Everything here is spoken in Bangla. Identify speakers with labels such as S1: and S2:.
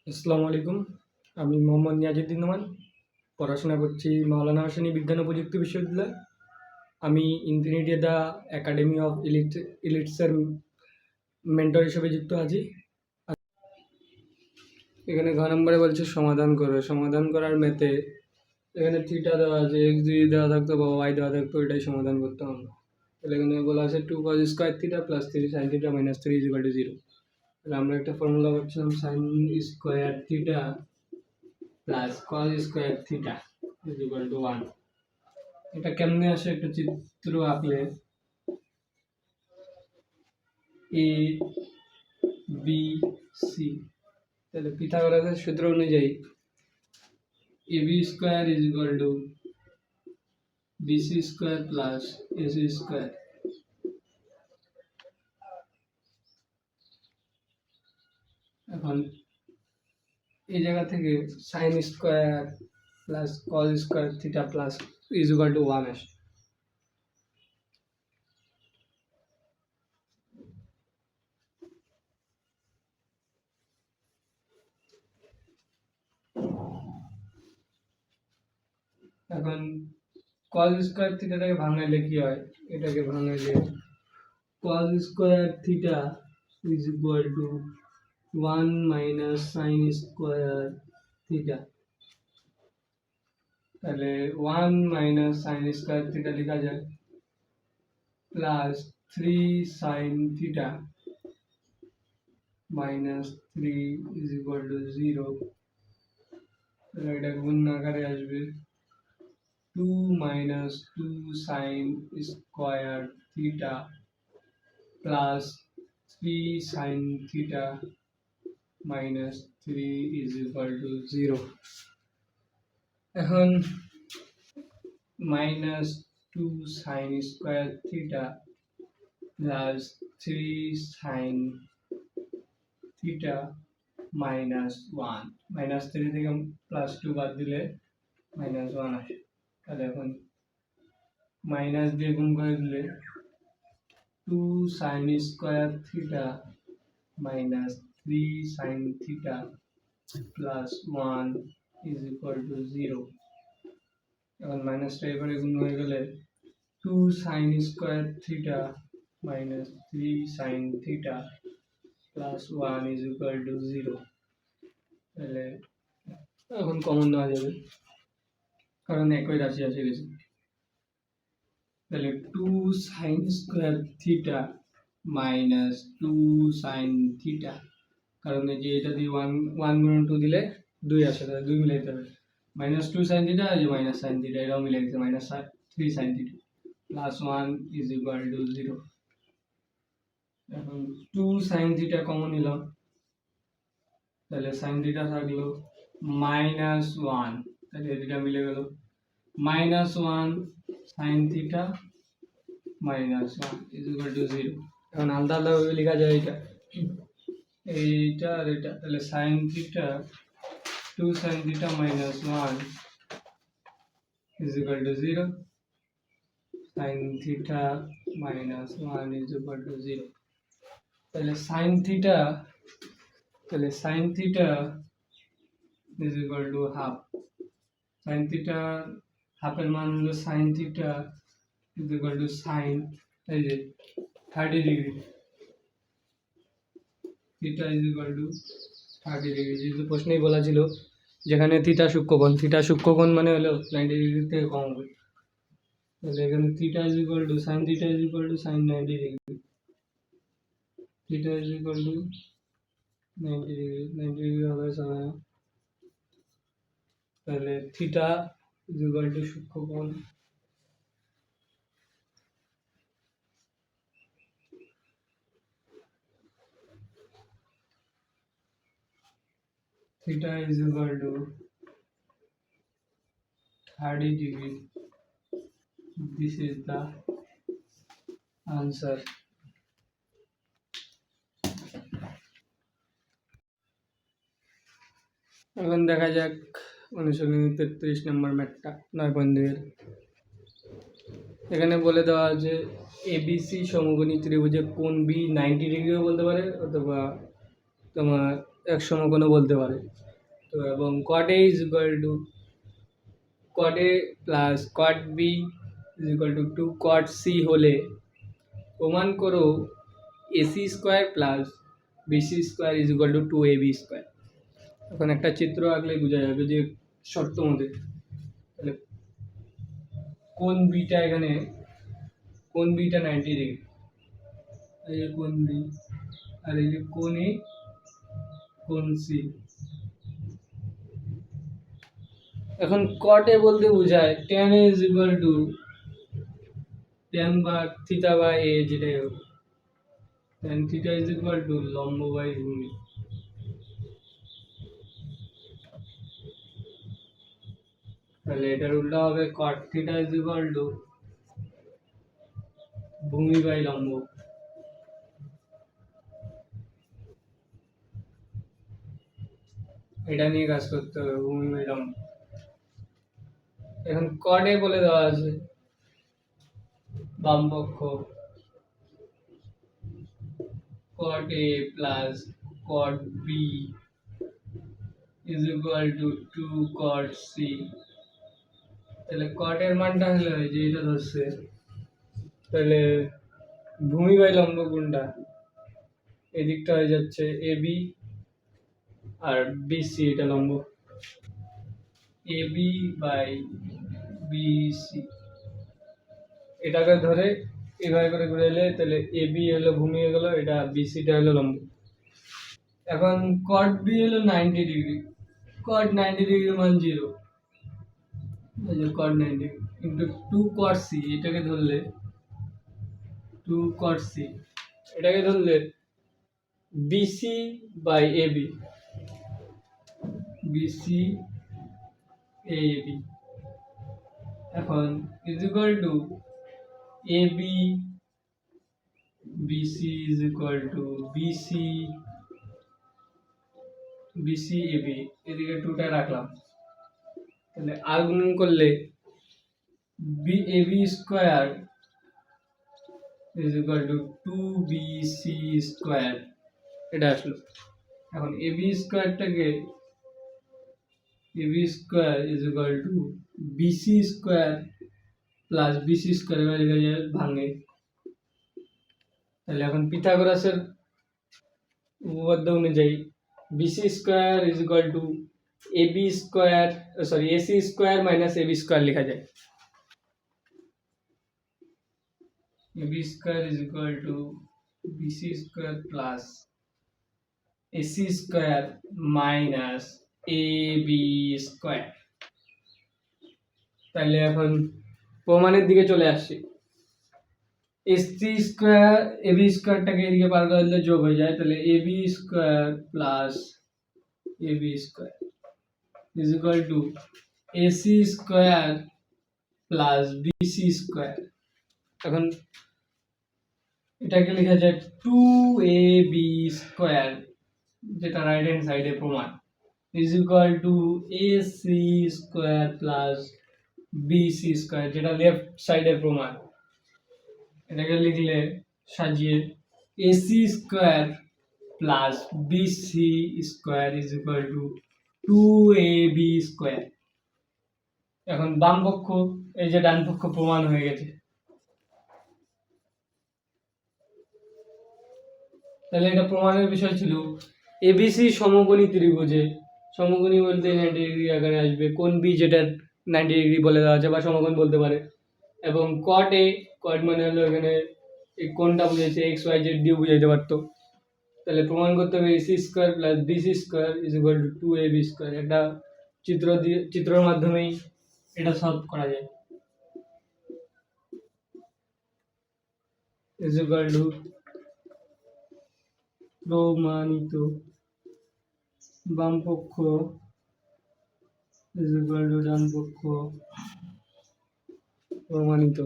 S1: আসসালামু আলাইকুম। আমি মোহাম্মদ নিয়াজউদ্দিন নোমান। পড়াশোনা করছি মাওলানা ভাসানী বিজ্ঞান ও প্রযুক্তি বিশ্ববিদ্যালয়। আমি ইনফিনিটি দ্য একাডেমি অফ ইলিটসের মেন্টর হিসেবে যুক্ত আছি। এখানে ঘ নম্বরে বলছে সমাধান করো। সমাধান করার ম্যাথে এখানে থিটা দেওয়া আছে, এক্স যদি দেওয়া থাকতো বা ওয়াই দেওয়া থাকতো, এটাই সমাধান করতাম আমরা। তাহলে এখানে বলা আছে 2 cos² থিটা + 3 sin থিটা - 3 = 0। তাহলে আমরা একটা ফর্মুলা করছিলাম sin² থিটা + cos² থিটা = 1। এটা কেমনে আসে একটা চিত্র আঁকলে এ বি সি, তাহলে পিথাগোরাসের সূত্র অনুযায়ী ab² = bc² + ac²। এখন এই জায়গা থেকে sin² + cos² থিটা + 1 আসে। এখন cos² থিটাটাকে ভাঙাইলে কি হয়? এটাকে ভাঙাইলে cos² থিটা = 1 - sin² থিটা। তাহলে 1 - sin² থিটা লেখা যায় +3 sin থিটা - 3 = 0। তাহলে এটা গুণ আকারে আসবে 2 - 2 sin² থিটা +3 sin থিটা - 3 = 0। এখন -2 sin² থিটা +3 sin থিটা - 1, -3 থেকে +2 বাদ দিলে -1 আসে। তাহলে এখন মাইনাস দিয়ে গুণ করে দিলে 2 sin² থিটা - 3 sin থিটা +1 = 0। এখন মাইনাসটা এবারে গুণ হয়ে গেলে 2 sin² থিটা - 3 sin থিটা +1 = 0। তাহলে এখন কমন নেওয়া যাবে, কারণ একই রাশি আসে গেছে। তাহলে 2 sin² থিটা - 2 sin থিটা, কারণ এই যে এটা দিয়ে 1 গুণন 2 দিলে 2 আসে, তাহলে 2 মিলাইতে হবে। -2 sin থিটা, এই যে -sin থিটা, এটাও মিলে গেছে, -3 sin থিটা +1 = 0। এখন 2 sin থিটা কমন নিলাম, তাহলে sin থিটা থাকলো -1, তাহলে এটা মিলে গেল -1 sin থিটা - 1 = 0। এখন আলাদা আলাদা ভাবে লেখা যায় এইটা আর এটা। তাহলে sin theta 2 sin theta - 1 = 0, sin theta - 1 = 0। তাহলে sin theta = half. sin theta হাফের মান হলো sin থিটা sin এই যে 30 ডিগ্রি, থিটা = 30 ডিগ্রি। যেহেতু প্রশ্নেই বলা ছিল যেখানে থিটা সূক্ষ্মকোণ মানে হলো 90 ডিগ্রি থেকে কম হবে, তাহলে এখানে theta sin theta sin 90 degree, theta 90 degree, 90 degree হবে সময়। তাহলে theta সূক্ষ্মকোণ, theta = 30 degree. This is the answer. এখন দেখা যাক 1933 নম্বর ম্যাথটা 9.2 এখানে বলে দেওয়া আছে এবিসি সমকোণী ত্রিভুজে কোণ বি 90 ডিগ্রিও বলতে পারে, অথবা তোমার এক সমকোণও বলতে পারে। তো এবং cot A is equal two cot A plus cot B is equal two 2 cot C হলে প্রমাণ করো AC square plus BC square is equal two 2AB square. এখন একটা চিত্র আঁকলে বোঝা যাবে যে শর্ত মধ্যে তাহলে কোন বিটা এখানে কোন বিটা 90 ডিগ্রি, এই যে কোন বি আর এই যে কোন এ কোন সি। এখন cot A বলতে বোঝায় tan A is equal two tan বা থিটা বা এ যেটাই হোক, tan theta is equal two লম্ব বাই ভূমি। তাহলে এটার উল্টা হবে cot theta is equal two ভূমি বাই লম্ব। এটা নিয়ে কাজ করতে হবে, ভূমি বাই লম্ব। এখন cot A বলে দেওয়া আছে বাম পক্ষ cot A plus cot B is equal to 2 cot C। তাহলে cot এর মানটা হলো যে এটা ধরছে, তাহলে ভূমি বাই লম্ব কোনটা, এদিকটা হয়ে যাচ্ছে AB আর BC, এটা লম্ব AB বাই BC। এটাকে ধরে এভাবে করে ঘুরে এলে তাহলে AB হলো ভূমি হয়ে গেল, এটা BCটা হলো লম্ব। এখন cot B হলো 90 ডিগ্রি, cot 90 ডিগ্রি মান 0, এই যে cot 90 ইন্টু 2 cot C, এটাকে ধরলে 2 cot C, এটাকে ধরলে BC by AB, BC AB। এখন is equal to AB BC is equal to BC BC AB, এদিকে 2টা রাখলাম, তাহলে আর গুণন করলে AB square is equal two 2BC square, এটা আসলো। এখন AB স্কয়ারটাকে AB square is equal to BC square plus BC square এবার লেখা যায় ভাঙে। তাহলে এখন পিথাগোরাসের উপপাদ্য অনুযায়ী BC square is equal to AB square sorry AC square minus AB square লেখা যায়। AB square is equal to BC square plus AC square minus AB square. তাহলে এখন প্রমাণের দিকে চলে আসছি। AC স্কয়ার AB স্কয়ারটাকে এদিকে পার করে দিলে যোগ হয়ে যায়, তাহলে AB square plus AB square is equal two AC square plus BC square. এখন এটাকে লেখা যায় 2AB স্কয়ার, যেটা রাইট হ্যান্ড সাইডে প্রমাণ, is equal two AC square plus BC square, যেটা লেফট সাইডের প্রমাণ। এটাকে লিখলে সাজিয়ে AC square plus BC square is equal two 2AB square. এখন বাম পক্ষ এই যে ডান পক্ষ প্রমাণ হয়ে গেছে। তাহলে এটা প্রমাণের বিষয় ছিল ABC সমকোণী ত্রিভুজে, সমকোণী বলতে 90 ডিগ্রি আকারে আসবে, কোণ B যেটা 90 ডিগ্রি বলে দেওয়া আছে বা সমকোণ বলতে পারে, এবং cot A, cot মানে হলো এখানে এই কোণটা বুঝাইছে, XYZ দিয়ে বুঝাইতে পারতো। তাহলে প্রমাণ করতে হবে AC square plus BC square is equal two 2AB square. এটা চিত্রের মাধ্যমেই এটা সলভ করা যায়। ইজ ইকুয়াল টু প্রমাণিত বাম পক্ষ ইজ ইকুয়াল টু ডান পক্ষ প্রমাণিত।